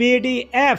PDF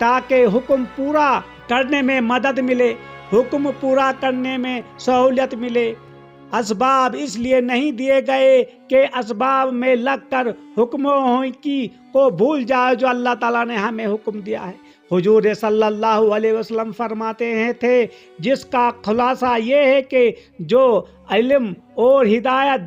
تاکہ حکم پورا کرنے میں مدد ملے، حکم پورا کرنے میں سہولت ملے۔ اسباب اس لیے نہیں دیے گئے کہ اسباب میں لگ کر حکموں کی کو بھول جائے جو اللہ تعالیٰ نے ہمیں حکم دیا ہے۔ حضور صلی اللہ علیہ وسلم فرماتے تھے، جس کا خلاصہ یہ ہے کہ جو علم اور ہدایت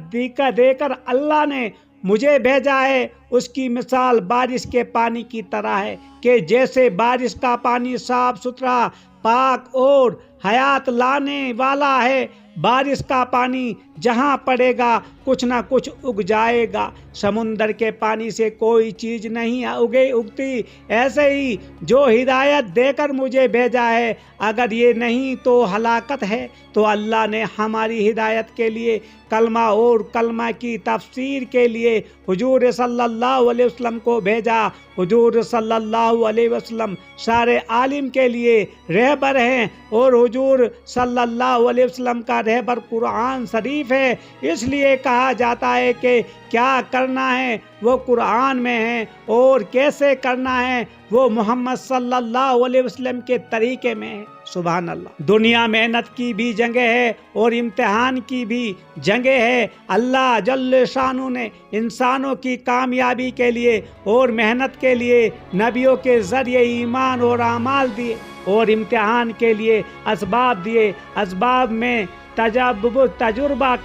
دے کر اللہ نے مجھے بھیجا ہے، اس کی مثال بارش کے پانی کی طرح ہے کہ جیسے بارش کا پانی صاف ستھرا، پاک اور حیات لانے والا ہے۔ بارش کا پانی جہاں پڑے گا کچھ نہ کچھ اگ جائے گا۔ سمندر کے پانی سے کوئی چیز نہیں اگتی، ایسے ہی جو ہدایت دے کر مجھے بھیجا ہے، اگر یہ نہیں تو ہلاکت ہے۔ تو اللہ نے ہماری ہدایت کے لیے کلمہ اور کلمہ کی تفسیر کے لیے حضور صلی اللہ علیہ وسلم کو بھیجا۔ حضور صلی اللہ علیہ وسلم سارے عالم کے لیے رہبر ہیں، اور حضور صلی اللہ علیہ وسلم کا رہبر قرآن شریف ہے۔ اس لیے کہا جاتا ہے کہ کیا کرنا ہے وہ قرآن میں ہے، اور کیسے کرنا ہے وہ محمد صلی اللہ علیہ وسلم کے طریقے میں ہے۔ سبحان اللہ۔ دنیا محنت کی بھی جگہ ہے اور امتحان کی بھی جگہ ہے۔ اللہ جل شانہ نے انسانوں کی کامیابی کے لیے اور محنت کے لیے نبیوں کے ذریعے ایمان اور اعمال دیے، اور امتحان کے لیے اسباب دیے۔ اسباب میں تجربہ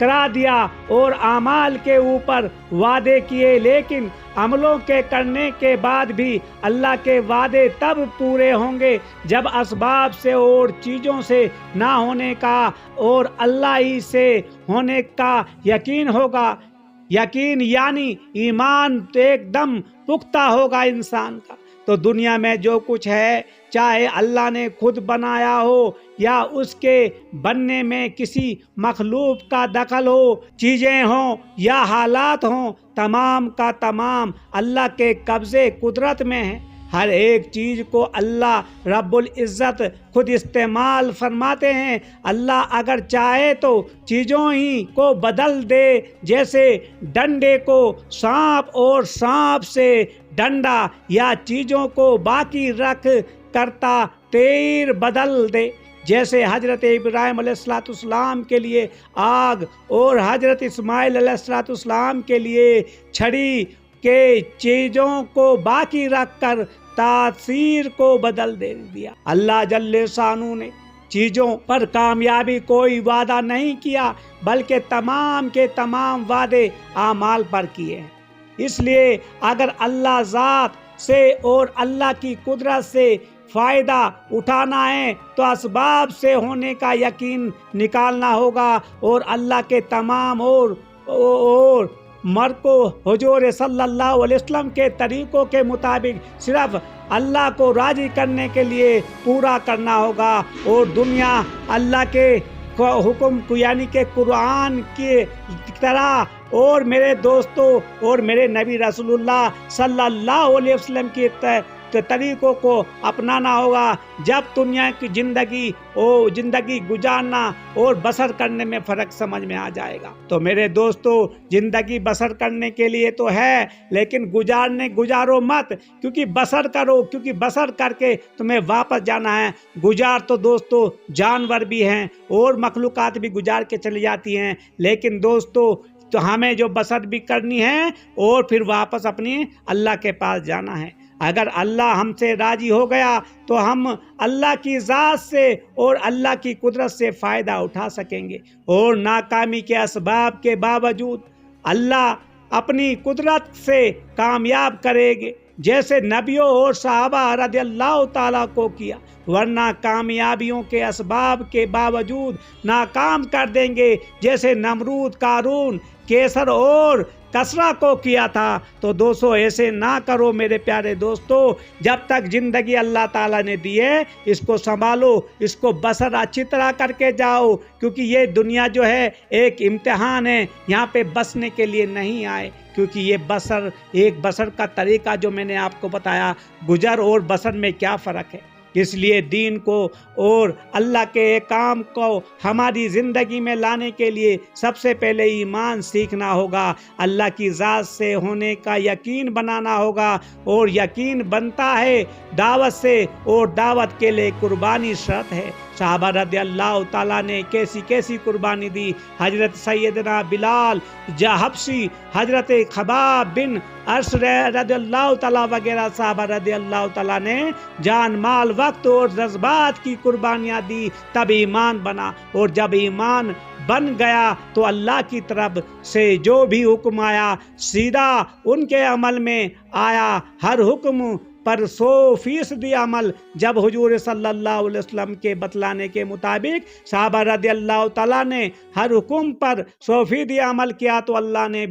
کرا دیا اور اعمال کے اوپر وعدے کیے، لیکن عملوں کے کرنے کے بعد بھی اللہ کے وعدے تب پورے ہوں گے جب اسباب سے اور چیزوں سے نہ ہونے کا اور اللہ ہی سے ہونے کا یقین ہوگا۔ یقین یعنی ایمان ایک دم پختہ ہوگا انسان کا۔ تو دنیا میں جو کچھ ہے، چاہے اللہ نے خود بنایا ہو یا اس کے بننے میں کسی مخلوق کا دخل ہو، چیزیں ہوں یا حالات ہوں، تمام کا تمام اللہ کے قبضے قدرت میں ہے۔ ہر ایک چیز کو اللہ رب العزت خود استعمال فرماتے ہیں۔ اللہ اگر چاہے تو چیزوں ہی کو بدل دے، جیسے ڈنڈے کو سانپ اور سانپ سے ڈنڈا، یا چیزوں کو باقی رکھ کرتا تیر بدل دے، جیسے حضرت ابراہیم علیہ السلام کے لیے آگ اور حضرت اسماعیل علیہ السلام کے لیے چھڑی کے چیزوں کو باقی رکھ کر تاثیر کو بدل دیا۔ اللہ جل شانہ نے چیزوں پر کامیابی کوئی وعدہ نہیں کیا، بلکہ تمام کے تمام وعدے اعمال پر کیے ہیں۔ اس لیے اگر اللہ ذات سے اور اللہ کی قدرت سے فائدہ اٹھانا ہے تو اسباب سے ہونے کا یقین نکالنا ہوگا، اور اللہ کے تمام اور مرکو حضور صلی اللہ علیہ وسلم کے طریقوں کے مطابق صرف اللہ کو راضی کرنے کے لیے پورا کرنا ہوگا، اور دنیا اللہ کے حکم کو یعنی کہ قرآن کی طرح اور میرے دوستوں اور میرے نبی رسول اللہ صلی اللہ علیہ وسلم کی طریقوں کو اپنانا ہوگا، جب دنیا کی زندگی گزارنا اور بسر کرنے میں فرق سمجھ میں آ جائے گا۔ تو میرے دوستو، زندگی بسر کرنے کے لیے تو ہے، لیکن گزارو مت، کیونکہ بسر کر کے تمہیں واپس جانا ہے۔ گزار تو دوستو جانور بھی ہیں اور مخلوقات بھی گزار کے چلی جاتی ہیں، لیکن دوستو تو ہمیں جو بسر بھی کرنی ہے اور پھر واپس اپنی اللہ کے پاس جانا ہے۔ اگر اللہ ہم سے راضی ہو گیا تو ہم اللہ کی ذات سے اور اللہ کی قدرت سے فائدہ اٹھا سکیں گے، اور ناکامی کے اسباب کے باوجود اللہ اپنی قدرت سے کامیاب کریں گے، جیسے نبیوں اور صحابہ رضی اللہ تعالیٰ کو کیا، ورنہ کامیابیوں کے اسباب کے باوجود ناکام کر دیں گے، جیسے نمرود، قارون، کیسر اور کسرا کو کیا تھا۔ تو دوستو ایسے نہ کرو میرے پیارے دوستو، جب تک زندگی اللہ تعالیٰ نے دی ہے اس کو سنبھالو، اس کو بسر اچھی طرح کر کے جاؤ، کیونکہ یہ دنیا جو ہے ایک امتحان ہے، یہاں پہ بسنے کے لیے نہیں آئے، کیونکہ یہ بسر کا طریقہ جو میں نے آپ کو بتایا، گزر اور بسر میں کیا فرق ہے۔ اس لیے دین کو اور اللہ کے احکام کو ہماری زندگی میں لانے کے لیے سب سے پہلے ایمان سیکھنا ہوگا، اللہ کی ذات سے ہونے کا یقین بنانا ہوگا، اور یقین بنتا ہے دعوت سے، اور دعوت کے لیے قربانی شرط ہے۔ صحابہ رضی اللہ تعالیٰ نے کیسی کیسی قربانی دی، حضرت سیدنا بلال حبشی، حضرت خباب بن ارث رضی اللہ تعالیٰ وغیرہ صحابہ رضی اللہ تعالیٰ نے جان مال وقت اور جذبات کی قربانیاں دی، تب ایمان بنا، اور جب ایمان بن گیا تو اللہ کی طرف سے جو بھی حکم آیا سیدھا ان کے عمل میں آیا، ہر حکم پر 100% عمل۔ جب حضور صلی اللہ علیہ وسلم کے بتلانے کے مطابق صحابہ رضی اللہ تعالیٰ نے ہر حکم پر 100% عمل کیا تو اللہ نے